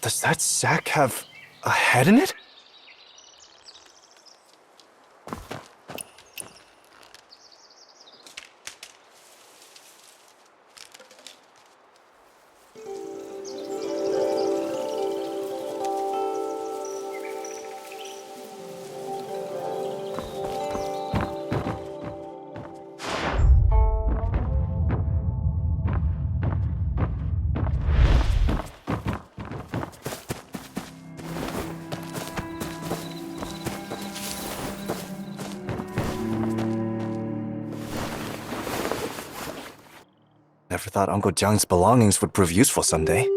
Does that sack have a head in it? Never thought Uncle Jiang's belongings would prove useful someday.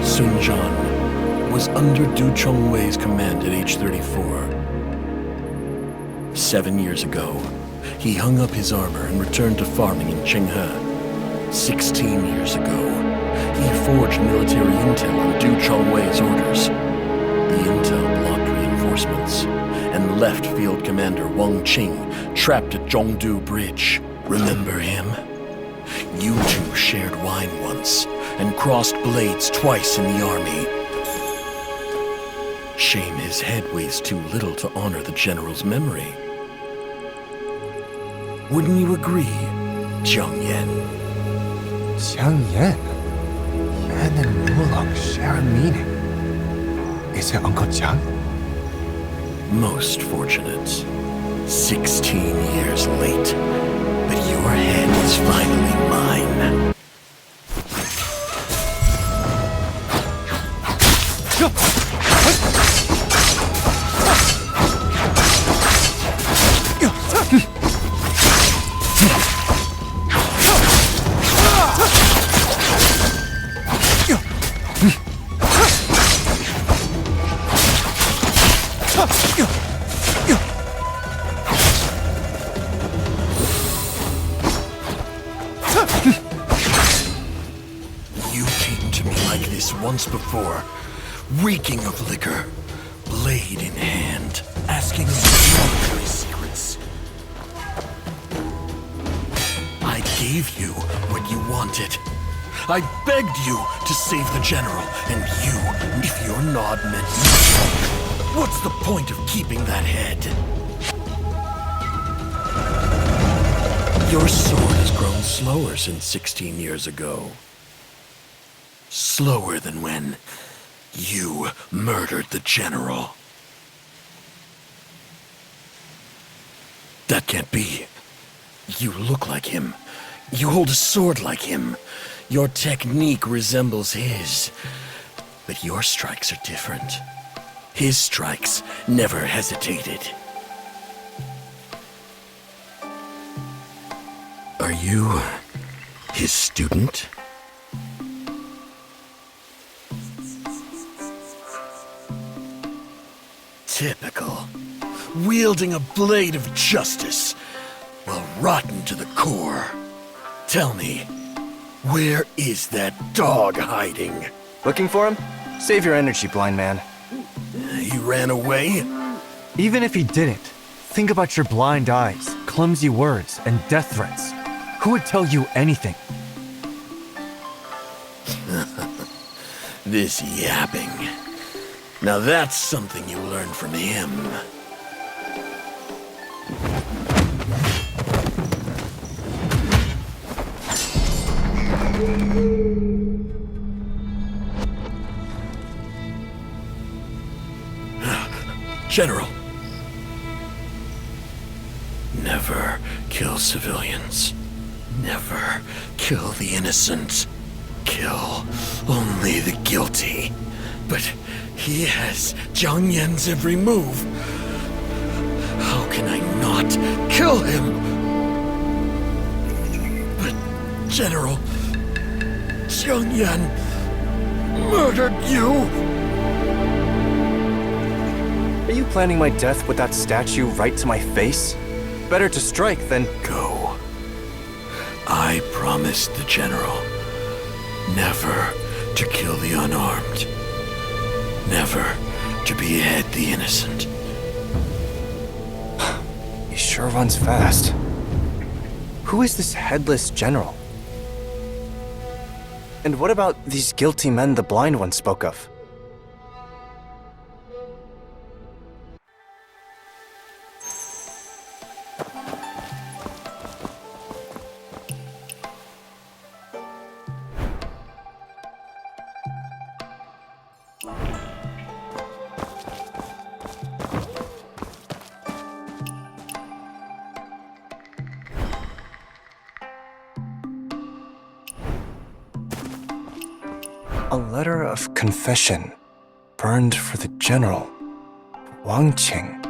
Sun Jian was under Du Chongwei's command at age 34. 7 years ago, he hung up his armor and returned to farming in Chenghe. 16 years ago, he forged military intel on Du Chongwei's orders. The intel blocked reinforcements and left Field Commander Wang Qing trapped at Zhongdu Bridge. Remember him? You two shared wine once and crossed blades twice in the army. Shame his head weighs too little to honor the general's memory. Wouldn't you agree, Jiang Yan? Jiang Yan? Yan and Oolong share a meaning. Is it Uncle Jiang? Most fortunate. 16 years late, but your head is finally mine. You came to me like this once before, reeking of liquor, blade in hand, asking me military secrets. I gave you what you wanted. I begged you to save the general, and you, if your nod meant nothing, what's the point of keeping that head? Your sword has grown slower since 16 years ago. Slower than when you murdered the general. That can't be. You look like him. You hold a sword like him. Your technique resembles his. But your strikes are different. His strikes never hesitated. Are you his student? Typical. Wielding a blade of justice. Well, rotten to the core. Tell me, where is that dog hiding? Looking for him? Save your energy, blind man. He ran away? Even if he didn't, think about your blind eyes, clumsy words, and death threats. Who would tell you anything? This yapping. Now that's something you learn from him. General. Never kill civilians. Never kill the innocent. Kill only the guilty. But he has Jiang Yan's every move. How can I not kill him? But General, Jiang Yan murdered you. Are you planning my death with that statue right to my face? Better to strike than... Go. I promised the General never to kill the unarmed. Never to behead the innocent. He sure runs fast. Who is this headless general? And what about these guilty men the Blind One spoke of? A letter of confession, burned for the general, Wang Qing.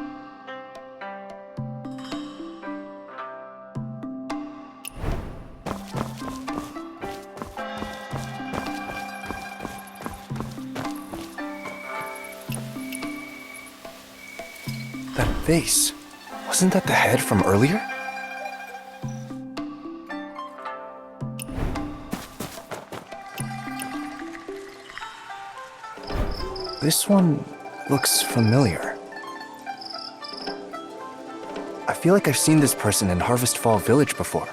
That face, wasn't that the head from earlier? This one looks familiar. I feel like I've seen this person in Harvest Fall Village before.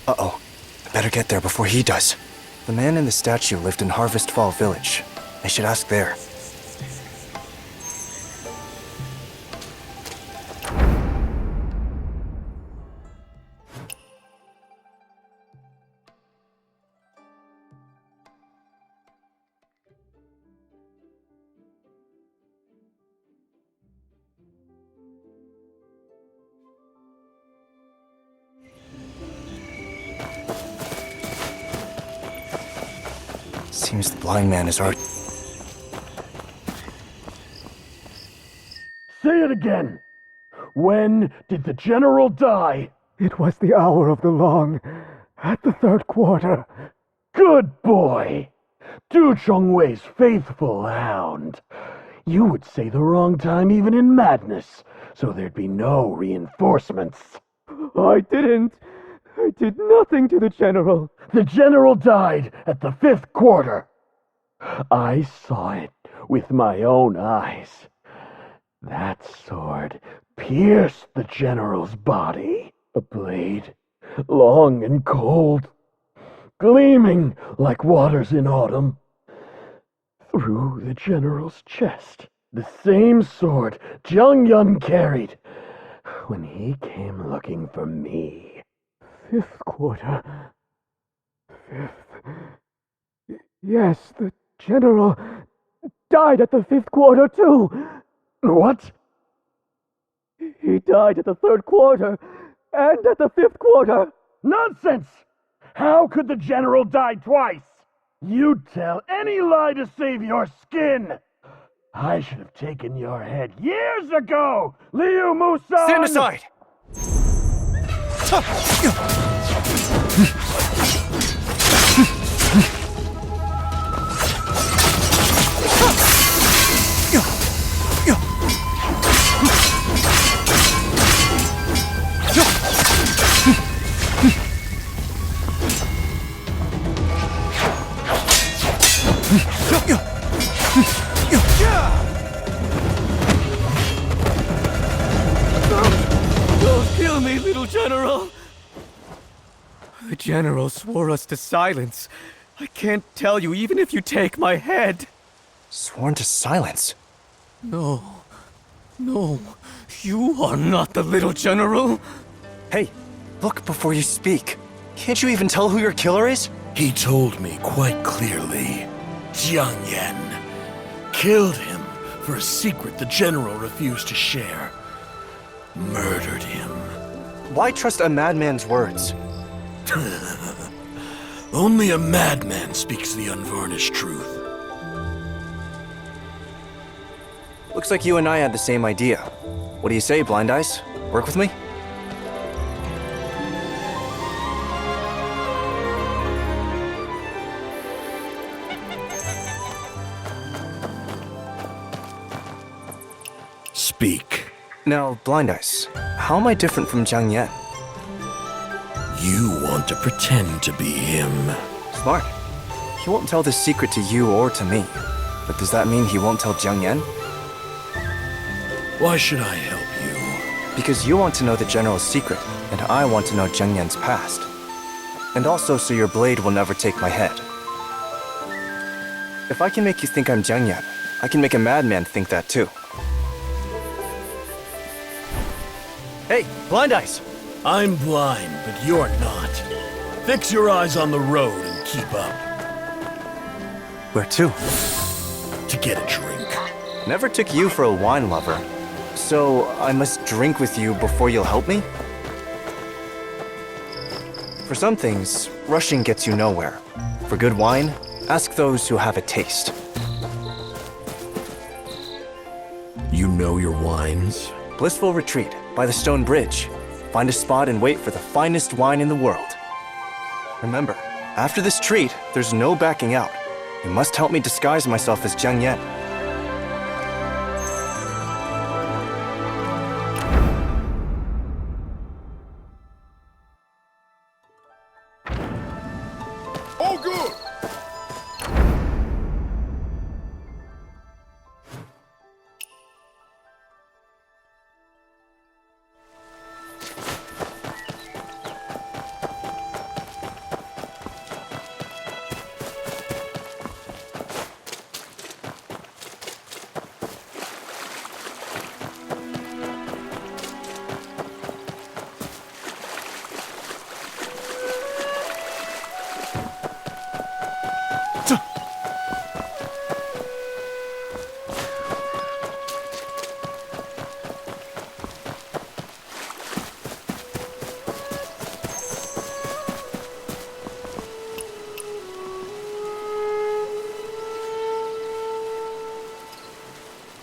Uh-oh. I better get there before he does. The man in the statue lived in Harvest Fall Village. I should ask there. Seems the blind man is already... Say it again! When did the General die? It was the hour of the long, at the third quarter. Good boy! Du Chongwei's faithful hound. You would say the wrong time even in madness, so there'd be no reinforcements. I didn't. I did nothing to the General. The General died at the 5th quarter. I saw it with my own eyes. That sword pierced the General's body. A blade, long and cold, gleaming like waters in autumn. Through the General's chest. The same sword Jiang Yan carried when he came looking for me. 5th quarter. 5th. Yes, the General died at the 5th quarter, too. What? He died at the 3rd quarter and at the 5th quarter. Nonsense! How could the General die twice? You'd tell any lie to save your skin! I should have taken your head years ago! Liu Musan! Stand aside! Don't kill me, little general! The general swore us to silence. I can't tell you even if you take my head. Sworn to silence? No. No. You are not the little general. Hey, look before you speak. Can't you even tell who your killer is? He told me quite clearly. Jiang Yan killed him for a secret the general refused to share. Murdered him. Why trust a madman's words? Only a madman speaks the unvarnished truth. Looks like you and I had the same idea. What do you say, Blind Eyes? Work with me? Speak. Now, Blind Eyes, how am I different from Jiang Yan? You want to pretend to be him. Smart. He won't tell this secret to you or to me. But does that mean he won't tell Jiang Yan? Why should I help you? Because you want to know the General's secret, and I want to know Jiang Yan's past. And also so your blade will never take my head. If I can make you think I'm Jiang Yan, I can make a madman think that too. Hey, Blind Eyes! I'm blind, but you're not. Fix your eyes on the road and keep up. Where to? To get a drink. Never took you for a wine lover. So I must drink with you before you'll help me? For some things, rushing gets you nowhere. For good wine, ask those who have a taste. You know your wines? Blissful Retreat, by the Stone Bridge. Find a spot and wait for the finest wine in the world. Remember, after this treat, there's no backing out. You must help me disguise myself as Jiang Yan. Oh, good!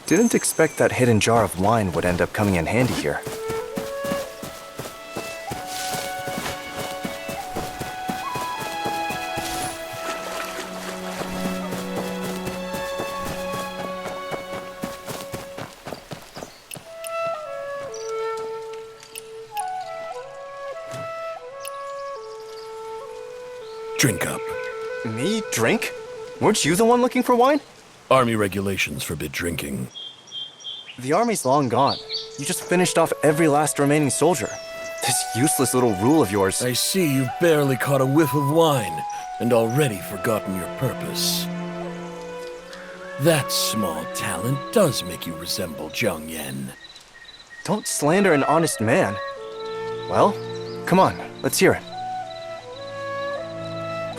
Didn't expect that hidden jar of wine would end up coming in handy here. Drink up. Me drink? Weren't you the one looking for wine? Army regulations forbid drinking. The army's long gone. You just finished off every last remaining soldier. This useless little rule of yours. I see you've barely caught a whiff of wine, and already forgotten your purpose. That small talent does make you resemble Jiang Yan. Don't slander an honest man. Well, come on, let's hear it.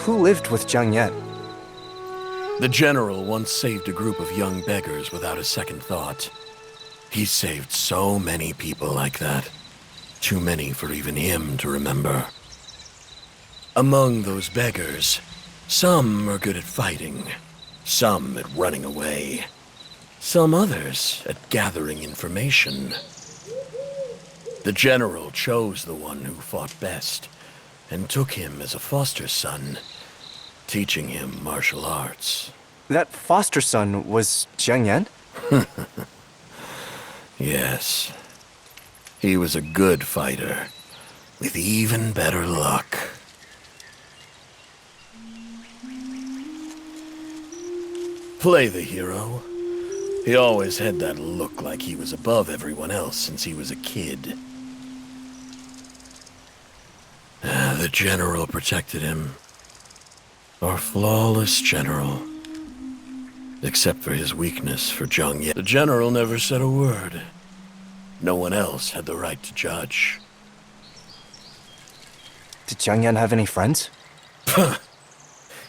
Who lived with Jiang Yan? The general once saved a group of young beggars without a second thought. He saved so many people like that. Too many for even him to remember. Among those beggars, Some are good at fighting, some at running away, some others at gathering information. The general chose the one who fought best and took him as a foster son, teaching him martial arts. That foster son was Jiang Yan? Yes. He was a good fighter, with even better luck. Play the hero. He always had that look like he was above everyone else since he was a kid. The general protected him. Our flawless general. Except for his weakness for Jiang Yan. The general never said a word. No one else had the right to judge. Did Jiang Yan have any friends?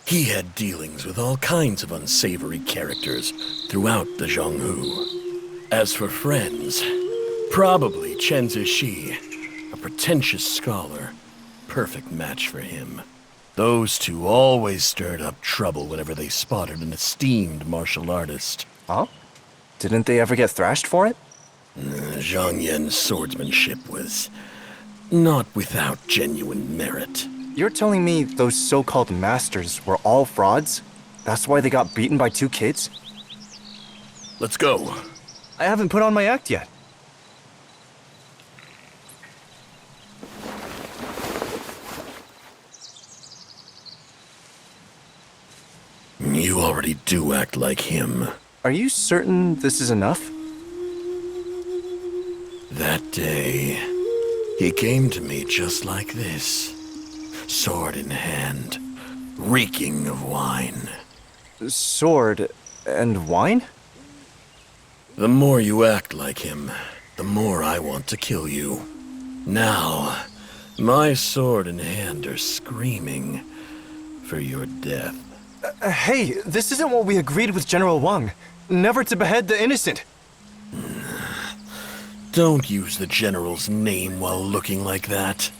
He had dealings with all kinds of unsavory characters throughout the Zhonghu. As for friends, probably Chen Zixi, a pretentious scholar, perfect match for him. Those two always stirred up trouble whenever they spotted an esteemed martial artist. Huh? Didn't they ever get thrashed for it? Jiang Yan's swordsmanship was not without genuine merit. You're telling me those so-called masters were all frauds? That's why they got beaten by 2 kids? Let's go. I haven't put on my act yet. You already do act like him. Are you certain this is enough? That day, he came to me just like this, sword in hand, reeking of wine. Sword and wine? The more you act like him, the more I want to kill you. Now, my sword and hand are screaming for your death. Hey, this isn't what we agreed with General Wang. Never to behead the innocent. Don't use the general's name while looking like that.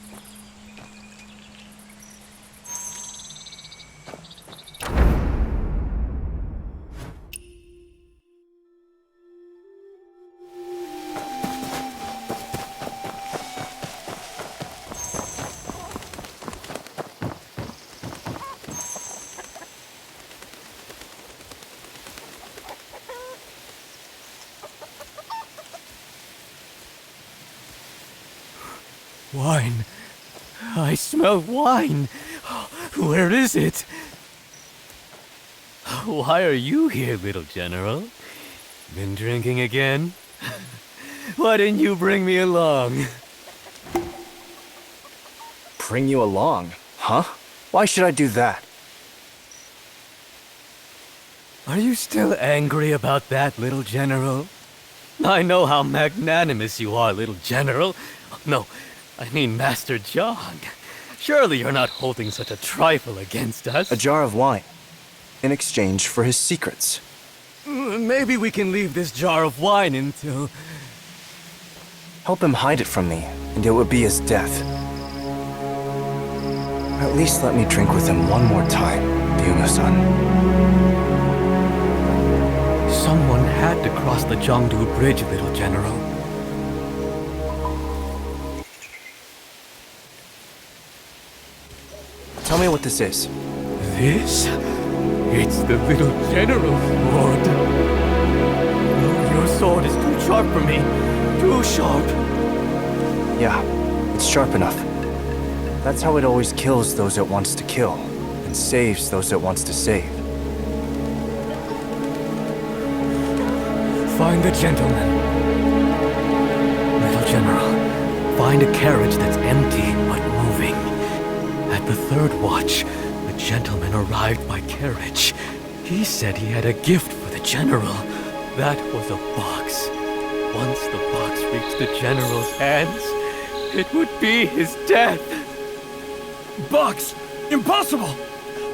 Wine. I smell wine. Where is it? Why are you here, little general? Been drinking again? Why didn't you bring me along? Bring you along, huh? Why should I do that? Are you still angry about that, little general? I know how magnanimous you are, little general. No, I mean Master Jiang. Surely you're not holding such a trifle against us. A jar of wine. In exchange for his secrets. Maybe we can leave this jar of wine until... Help him hide it from me, and it would be his death. At least let me drink with him one more time, Byung-san. Someone had to cross the Zhongdu Bridge, little general. Tell me what this is. This? It's the little general's sword. Your sword is too sharp for me. Too sharp. Yeah, it's sharp enough. That's how it always kills those it wants to kill, and saves those it wants to save. Find the gentleman. Little general, find a carriage that's empty but moving. At the third watch, the gentleman arrived by carriage. He said he had a gift for the general. That was a box. Once the box reached the general's hands, it would be his death. Box! Impossible!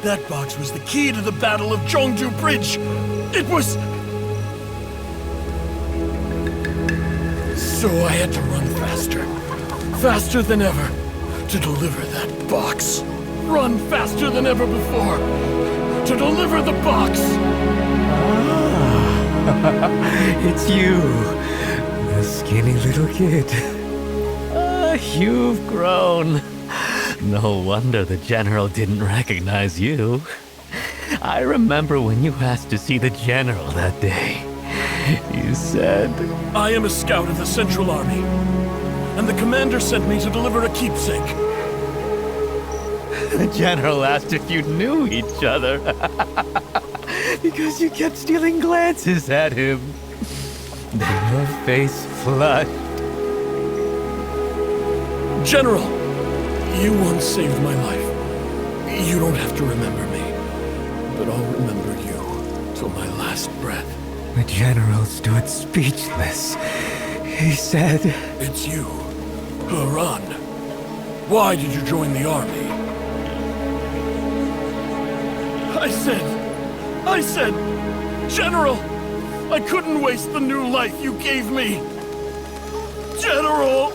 That box was the key to the Battle of Zhongdu Bridge! It was... So I had to run faster. Faster than ever. To deliver that box. run faster than ever before to deliver the box. It's you, the skinny little kid. You've grown. No wonder the General didn't recognize you. I remember when you asked to see the General that day. You said... I am a scout of the Central Army, and the commander sent me to deliver a keepsake. The General asked if you knew each other. Because you kept stealing glances at him. Then your face flushed. General, you once saved my life. You don't have to remember me, but I'll remember you till my last breath. The General stood speechless. He said... It's you, Harun. Why did you join the army? I said, General, I couldn't waste the new life you gave me. General,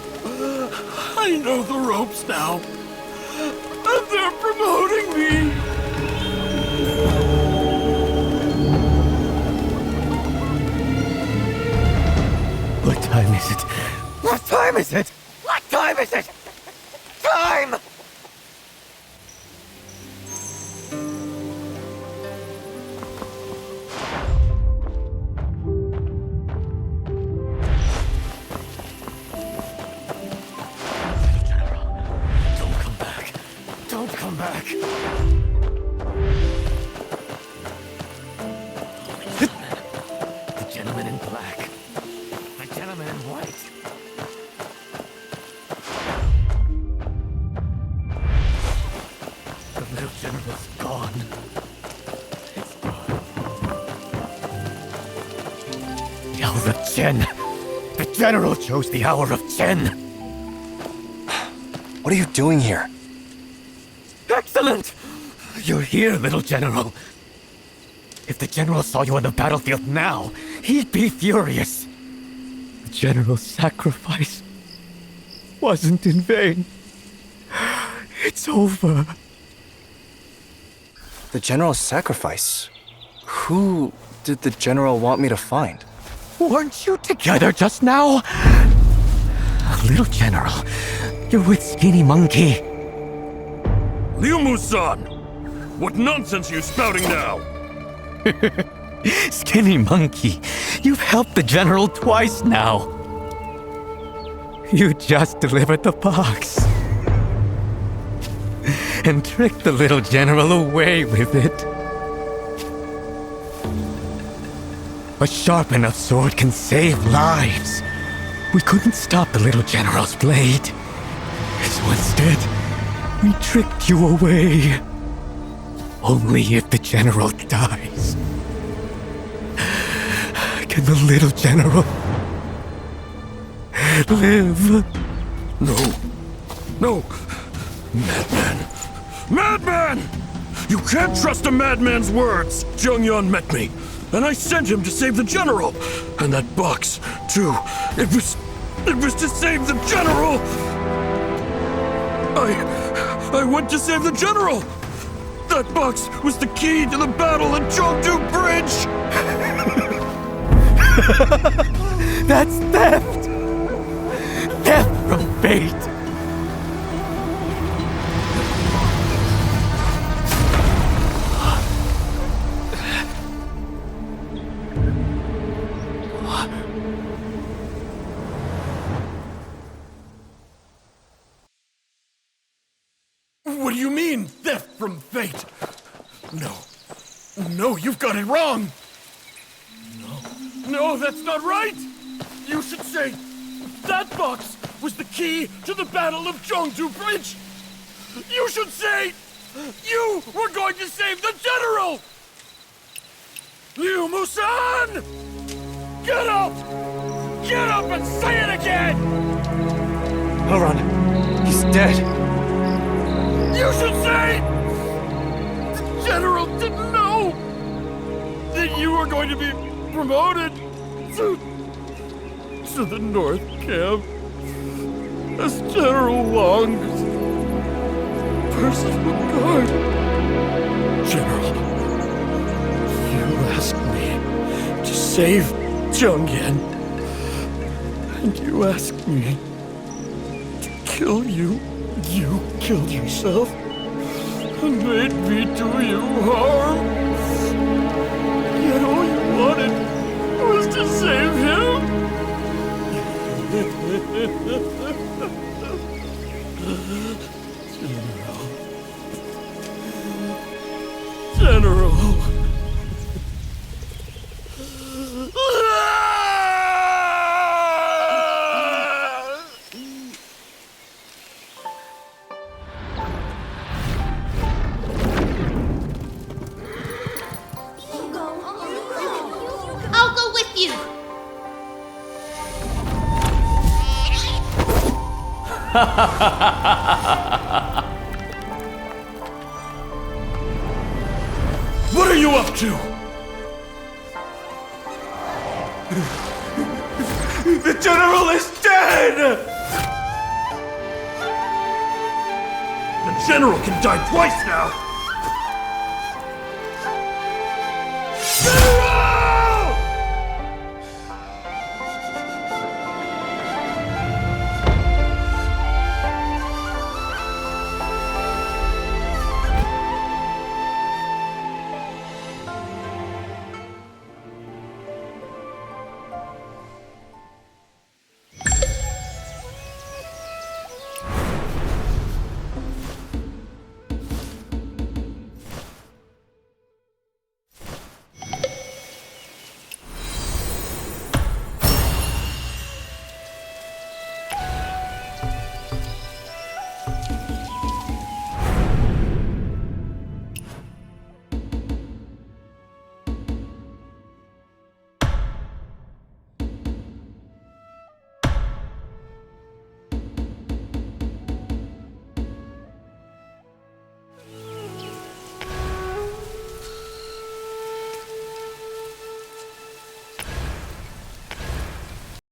I know the ropes now, and they're promoting me. What time is it? What time is it? What time is it? Time! Don't come back. The gentleman in black. The gentleman in white. The little general's gone. It's gone. The hour of Chen. The general chose the hour of Chen. What are you doing here? Excellent! You're here, little general. If the general saw you on the battlefield now, he'd be furious. The general's sacrifice wasn't in vain. It's over. The general's sacrifice? Who did the general want me to find? Weren't you together just now? Little general, you're with Skinny Monkey. Liu Musan! What nonsense are you spouting now? Skinny Monkey, you've helped the general twice now. You just delivered the box. And tricked the little general away with it. A sharp enough sword can save lives. We couldn't stop the little general's blade. So instead, we tricked you away. Only if the general dies can the little general live. No! Madman! Madman! You can't trust a madman's words! Zhongyuan met me, and I sent him to save the general! And that box, too. It was to save the general! I went to save the general! That box was the key to the battle at Chengdu Bridge! That's theft! Theft from fate! What do you mean, theft from fate? No, you've got it wrong! No, that's not right! You should say, that box was the key to the Battle of Chengdu Bridge! You should say, you were going to save the general! Liu Musan! Get up! Get up and say it again! Harun, he's dead. You should say, the general didn't know that you were going to be promoted to the North Camp as General Wang's merciful God. General, you asked me to save Zhang Yan. And you asked me to kill you. You killed yourself and made me do you harm. Yet all you wanted was to save him. General. I'll go with you. What are you up to? The general is dead! The general can die twice now!